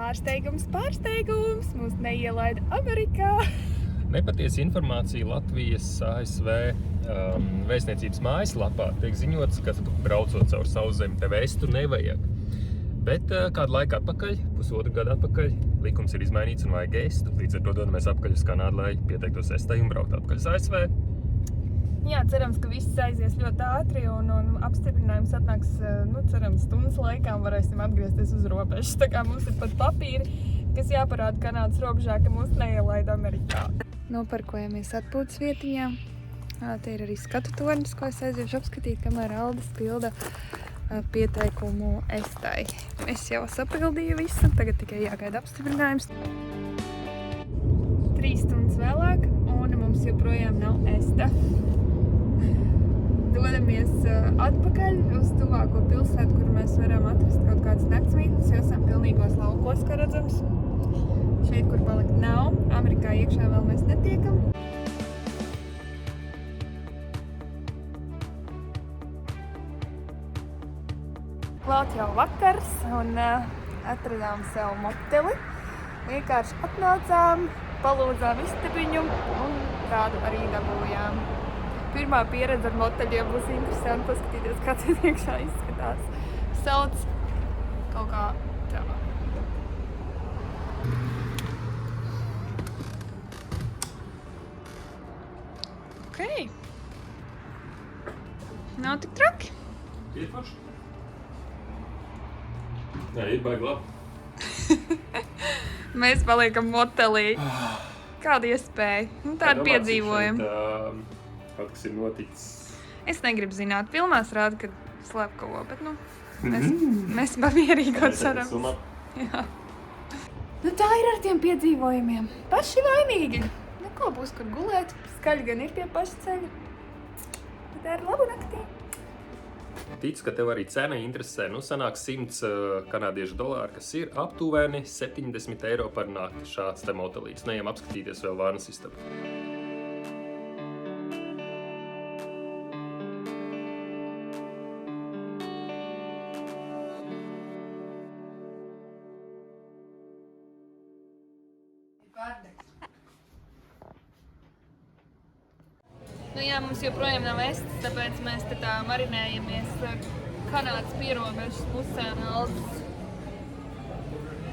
Pārsteigums! Mūs neielaida Amerikā! Nepatiesa informācija Latvijas ASV vēstniecības mājaslapā tiek ziņots, ka braucot caur sauszemi tev vestu nevajag. Bet kādu laiku atpakaļ, pusotru gadu atpakaļ, likums ir izmainīts un vajag estu. Līdz ar to dodamies atpakaļ uz Kanādu, lai pieteiktos estai un braukt atpakaļ uz ASV. Jā, cerams, ka viss aizies ļoti ātri un apstiprinājums atnāks, cerams, stundas laikā un varēsim atgriezties uz robežas. Tā kā mums ir pat papīri, kas jāparāda Kanādas robežā, ka mūs neielaida Amerikā. Noparkojamies atpūtas vietiņā. Te ir arī skatu tornis, ko es aiziešu apskatīt, kamēr Aldis pilda pieteikumu estai. Es jau sapildīju visu, tagad tikai jāgaida apstiprinājums. 3 stundas vēlāk un mums joprojām nav esta. Dodamies atpakaļ uz tuvāko pilsētu, kur mēs varam atrast kaut kādas naktsmītnes, jo esam pilnīgos laukos, kā redzams. Šeit, kur palikt nav, Amerikā iekšā vēl mēs netiekam. Klāt jau vakars un atradām sev moteli. Vienkārši atnācām, palūdzām istabiņu un tādu arī dabūjām. Pirmā pieredze ar moteļiem būs interesanti paskatīties, kā tas iekšā izskatās. Sauc kaut kā tā. Ok. Nav tik traki. Ir paši? Jā, ir baigi labi. Mēs paliekam motelī. Kāda iespēja? Tāda piedzīvojuma. Kaut kas ir noticis. Es negribu zināt. Filmās rāda, ka slepkavo, bet mēs pamierīgot ceram. Jā. Tā ir ar tiem piedzīvojumiem. Paši vainīgi. Ko būs, kur gulēt? Skaļi gan ir tie paši ceļi. Tā ir labu naktī. Ticu, ka tev arī cena interesē. Sanāk 100 kanādiešu dolāri, kas ir aptuveni 70 eiro par nakti. Šāds te motelīts. Neejam apskatīties vēl vānas istabu. Jā, mums joprojām nav estas, tāpēc mēs te tā marinējamies Kanādas pierobežas pusē un Aldis.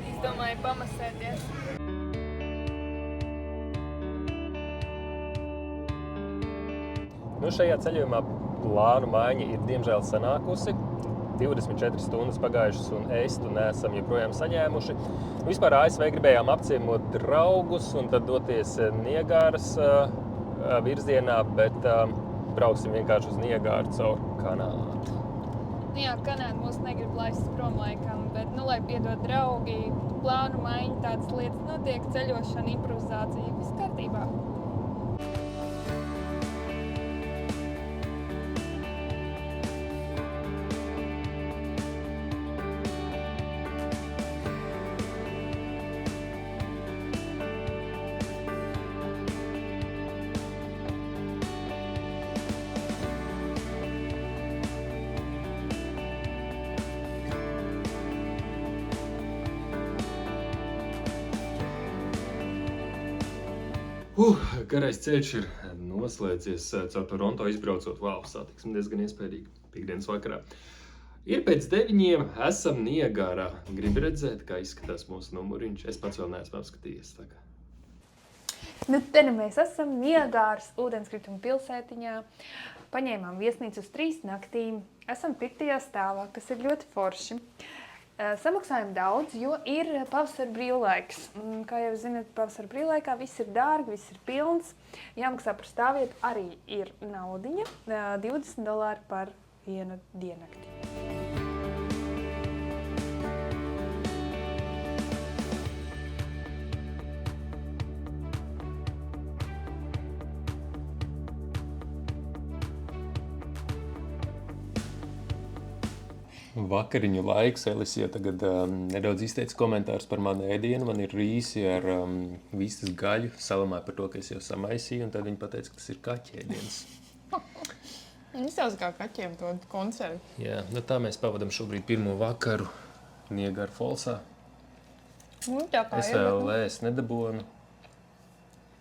Es domāju, pamasēties. Šajā ceļojumā plānu maiņa ir diemžēl sanākusi. 24 stundas pagājušas un estu neesam joprojām saņēmuši. Vispār ASV gribējām apciemot draugus un tad doties Niagāras virzienā, bet brauksim vienkārši uz Niagāru caur Kanādu. Jā, Kanāda mūs negrib laist prom laikam, bet, lai piedod draugi, plānu maiņa, tādas lietas notiek, ceļošana, improvizācija, viss kārtībā. Garais ceļš ir noslēdzies caur Toronto izbraucot. Satiksme diezgan iespējīga piektdienas vakarā. Ir pēc 9, esam Niagārā. Gribi redzēt, kā izskatās mūsu numuriņš? Es pats vēl neesmu apskatījies. Te mēs esam Niagāras ūdenskrituma pilsētiņā. Paņēmām viesnīcu uz 3 naktīm. Esam 5. stāvā, kas ir ļoti forši. Samaksājam daudz, jo ir pavasara brīvlaiks. Kā jau zināt, pavasara brīvlaikā viss ir dārgi, viss ir pilns. Jāmaksā par stāvvietu arī ir naudiņa, $20 par vienu diennakti. Vakariņu laiks. Elisija tagad nedaudz izteica komentārus par manu ēdienu. Man ir rīsi ar vistas gaļu. Salamāja par to, ka es jau samaisīju, un tad viņa pateica, ka tas ir kaķa ēdiens. Izstāsta kā kaķiem to konservi. Jā, tā mēs pavadam šobrīd pirmo vakaru Niagara Fallsā. Nu, tā kā Es vēl ēst nedabonu.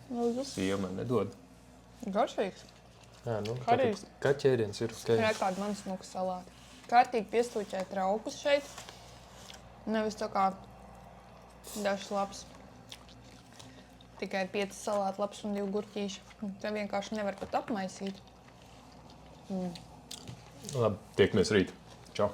Lūdzu. Sieva man nedod. Garšīgs. Jā, nu, Karīgs. kā ķēriens ir ok. Rekādi man smuka salāti. Kārtīgi piestūķēt traukus šeit. Nevis tā kā dažs labs. Tikai 5 salāti labs un 2 gurķīši. Te vienkārši nevar pat apmaisīt. Labi, tiekamies rīt. Čau.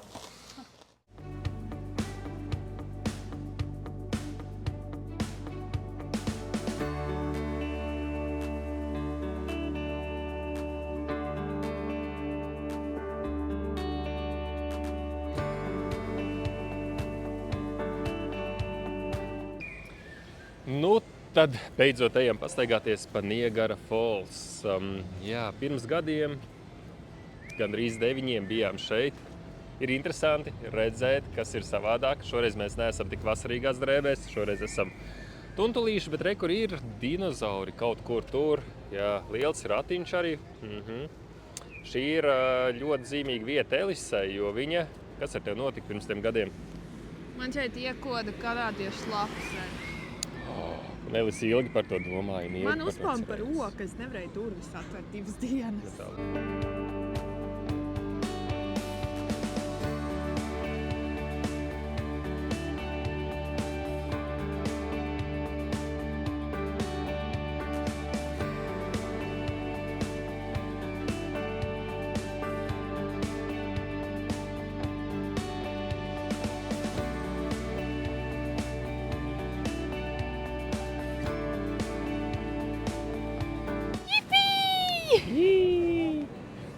Nu, tad beidzot ejam pastaigāties pa Niagara Falls. Jā, pirms gadiem, gandrīz 9 bijām šeit. Ir interesanti redzēt, kas ir savādāk. Šoreiz mēs neesam tik vasarīgās drēbēs, šoreiz esam tuntulīši, bet re, kur ir dinozauri kaut kur tur. Jā, liels ratiņš arī. Šī ir ļoti zīmīga vieta Elisai, jo viņa, kas ar tevi notika pirms tiem gadiem? Man šeit iekoda kanādiešu lapsē. Elisa ilgi par to domāja. Man uzpalma par roku, es nevarēju durvis atvērt 2 dienas.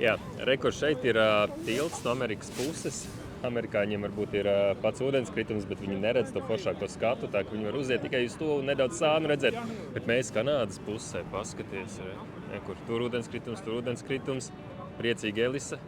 Jā, rekurs šeit ir tilts no Amerikas puses. Amerikāņiem varbūt ir pats ūdenskritums, bet viņi neredz to foršāko skatu, tā ka viņi var uziet tikai uz to un nedaudz sānu redzēt. Bet mēs Kanādas pusē paskaties, kur tur ūdenskritums, priecīga Elisa.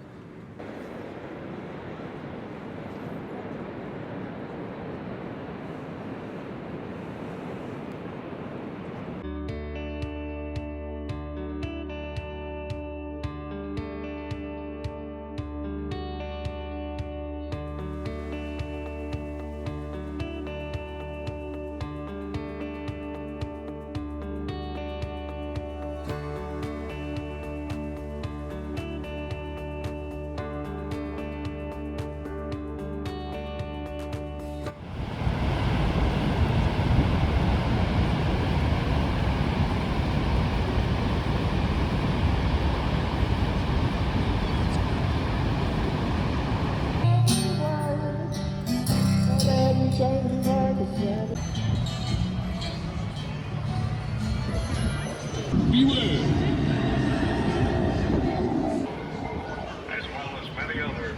As well as many others.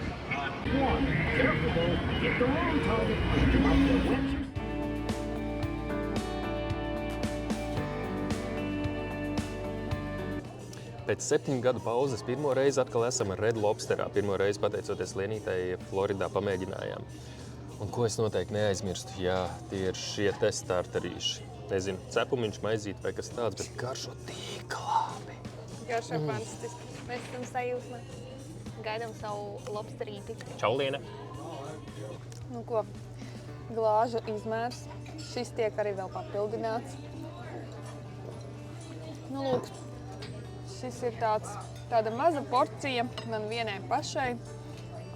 Careful though, get the wrong target. You might get wet. Pēc 7 gadu pauzes pirmo reizi atkal esam Red Lobsterā. Pirmo reizi pateicoties Lienītei Floridā pamēģinājām. Un ko es noteikti neaizmirstu, jā, tie ir šie te starterīši. Nezinu, cepumiņš, maizīte vai kas tāds, bet garšo tik labi. Garšo fantastiski. Mēs esam sajūsmā. Gaidām savu lobsterīti. Čau, Liena! Nu ko, glāžu izmērs. Šis tiek arī vēl papildināts. Nu lūk, šis ir tāda maza porcija man vienai pašai.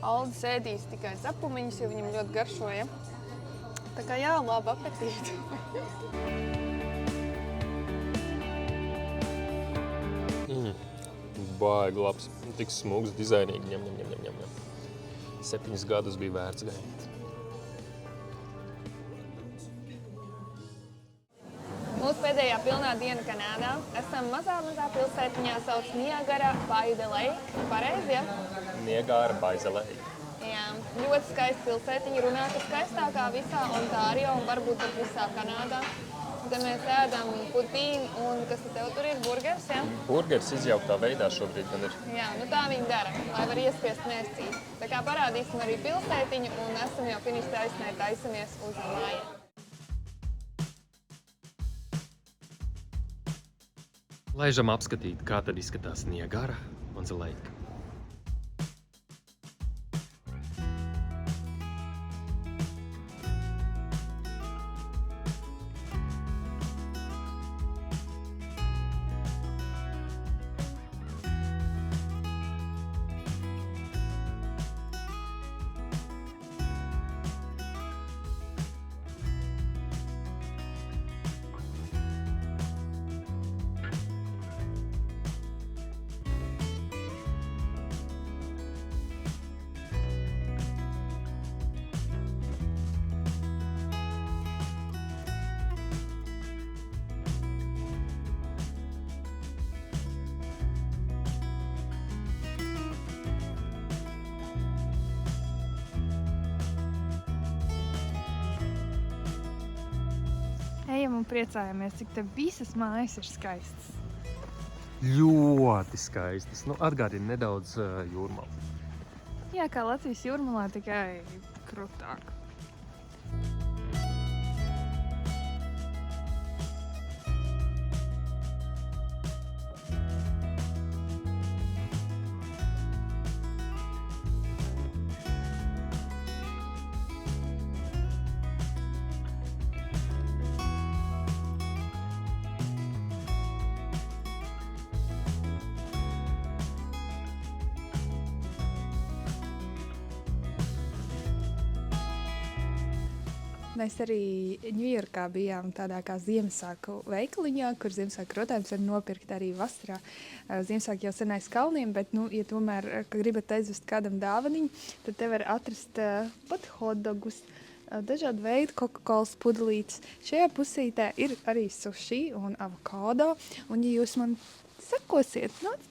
Aldis ēdīs tikai cepumiņus, jo viņam ļoti garšoja. Tā kā jā, labu apetīti! Baigi labs, tik smūgs, dizainīgi, ņem. 7 gadus bija vērts gaidīt. Mūsu pēdējā pilnā diena Kanādā. Esam mazā pilsētiņā sauc Niagara by the Lake. Pareizi, ja? Niagara by the Lake. Jā, ļoti skaista pilsētiņa, runā, ka skaistākā visā Ontārio un varbūt pat visā Kanādā. Te mēs ēdam putīnu un kas tev tur ir? Burgers, ja? Burgers izjauktā veidā šobrīd man ir. Jā, nu tā viņi dara, lai var iespiest mēscīt. Tā kā parādīsim arī pilsētiņu un esam jau finiša taisnē taisamies uz mājām. Laižam apskatīt, kā tad izskatās Niagara on the Lake. ejam un priecājamies, cik te visas mājas ir skaistas. Ļoti skaistas. Nu, atgādina nedaudz Jūrmalu. Jā, kā Latvijas Jūrmalā, tikai krutāk. Mēs arī Ņujorkā bijām tādā kā Ziemassvētku veikaliņā, kur Ziemassvētku krotājums var nopirkt arī vasarā. Ziemassvētku jau senais kalniem, bet, ja tomēr gribat aizvest kādam dāvaniņu, tad te var atrast pat hotdogus, dažādu veidu Coca-Colas pudelītes. Šajā pusītē ir arī sushi un avokado, un ja jūs man sakosiet, nāc,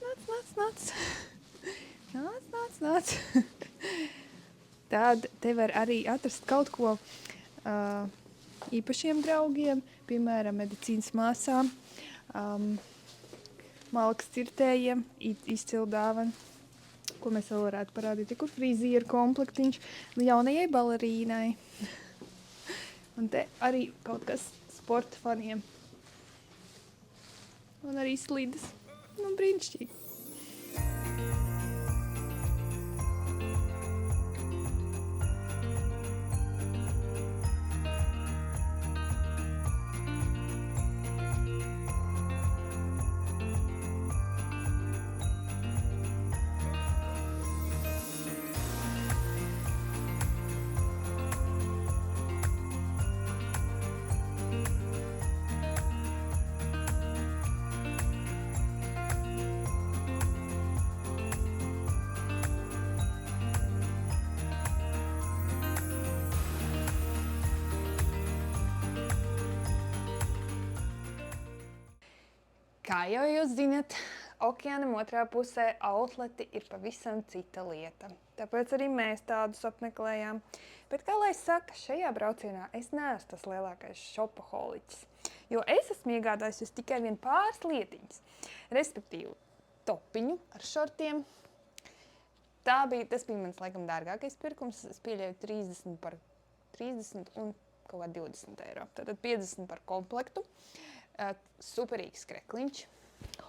tad te var arī atrast kaut ko īpašiem draugiem, piemēram, medicīnas māsām, malkas cirtējiem, izcilu dāvanu, ko mēs vēl varētu parādīt, kur frizieru komplektiņš jaunajai balerīnai. Un te arī kaut kas sporta faniem. Un arī slidas. Nu, brīnišķīgi. Kā jau jūs zinat, okeānam otrā pusē outleti ir pavisam cita lieta. Tāpēc arī mēs tādus apmeklējām. Bet, kā lai saka, šajā braucienā es neesmu tas lielākais šopaholiķis, jo es esmu iegādājusies tikai pāris lietiņas. Respektīvi, topiņu ar šortiem. Tas bija mans, laikam, dārgākais pirkums. Es pieļauju 30 par 30 un kaut kā 20 eiro. Tātad 50 par komplektu. Superīgs krekliņš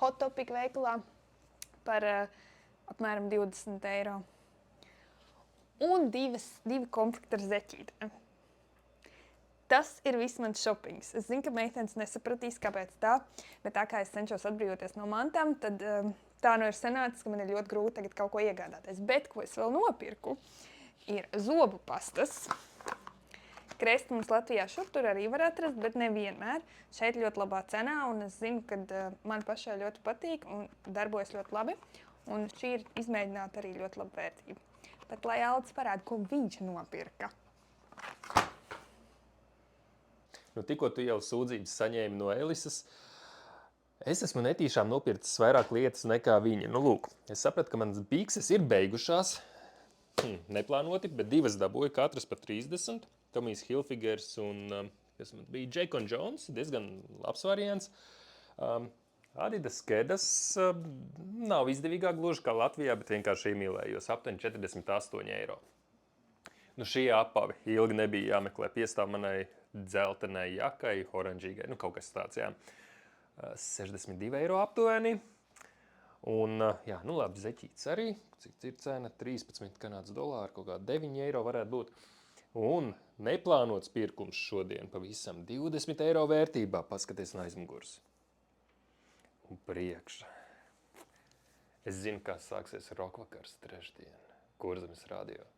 Hot Topic veikalā par apmēram 20 eiro. Un divi komplekti ar zeķītēm. Tas ir viss mans shoppings. Es zinu, ka meitenes nesapratīs, kāpēc tā, bet tā kā es cenšos atbrīvoties no mantām, tad tā ir sanācis, ka man ir ļoti grūti tagad kaut ko iegādāties. Bet, ko es vēl nopirku, ir zobu pastas. Kresti mums Latvijā šur tur arī var atrast, bet nevienmēr. Šeit ļoti labā cenā, un es zinu, ka man pašai ļoti patīk un darbojas ļoti labi. Un šī ir izmēģināta arī ļoti laba vērtība. Bet lai Aldis parāda, ko viņš nopirka. Nu, tikko tu jau sūdzības saņēmi no Elises, es esmu netīšām nopircis vairāk lietas nekā viņa. Nu, lūk, es sapratu, ka manas bikses ir beigušās. Neplānoti, bet divas dabūju, katras par 30. Tomijs Hilfigers un kas man bija Jack & Jones, diezgan labs variants. Adidas Kedas nav izdevīgāk gluži kā Latvijā, bet vienkārši iemīlējos aptuveni 48 eiro. Nu, šī apavi ilgi nebija jāmeklē, piestāv manai dzeltenai jakai, oranžīgai, nu kaut kas tāds, jā. 62 eiro aptuveni. Un, jā, nu labi, zeķīts arī, cik ir cena, 13 kanādas dolāri, kaut kā 9 eiro varētu būt. Un neplānots pirkums šodien pavisam 20 eiro vērtībā, paskaties no aizmugures. Un priekšā. Es zinu, kā sāksies rokvakars trešdien, Kurzemes radio.